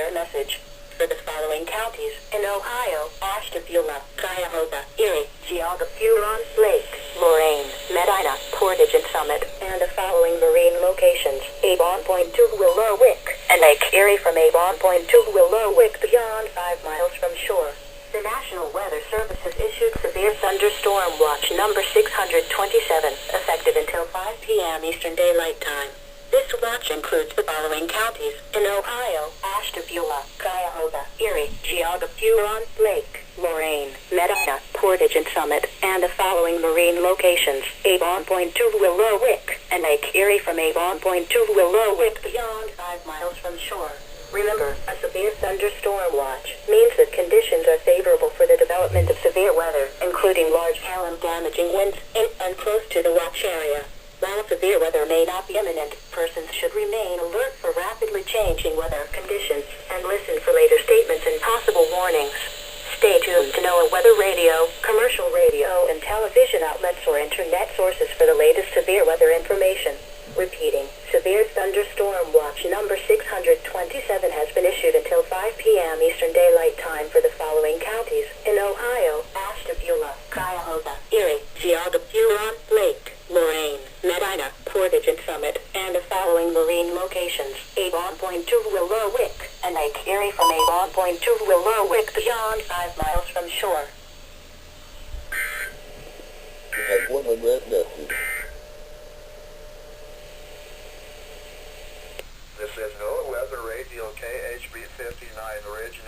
weather message. For the following counties in Ohio: Ashtabula, Cuyahoga, Erie, Geauga, Huron, Lake, Lorain, Medina, Portage and Summit, and the following marine locations: Avon Point to Willow Wick, and Lake Erie from Avon Point to Willow Wick beyond 5 miles from shore. The National Weather Service has issued severe thunderstorm watch number 627, effective until 5 p.m. Eastern Daylight Time. This watch includes the following counties in Ohio: Ashtabula, Cuyahoga, Erie, Geauga, Huron, Lake, Lorain, Medina, Portage and Summit, and the following marine locations: Avon Point to Willow Wick, and Lake Erie from Avon Point to Willow Wick beyond 5 miles from shore. Remember, a severe thunderstorm watch means that conditions are favorable for the development of severe weather, including large hail and damaging winds in and close to the watch area. While severe weather may not be imminent, persons should remain alert for rapidly changing weather conditions and listen for later statements and possible warnings. Stay tuned to NOAA Weather Radio, commercial radio and television outlets or internet sources for the latest severe weather information. Repeating, severe thunderstorm watch number 627 has been issued until 5 p.m. Eastern Daylight Time for the following counties in Ohio: Ashtabula, Cuyahoga, Erie, Geauga, Huron, Lake, Lorain, Medina, Portage and Summit, and the following marine locations: Avon Point to Willow Wick, and Lake Erie from Avon Point to Willow Wick beyond 5 miles from shore. Has one unread message. This is NOAA Weather Radio KHB 59 originating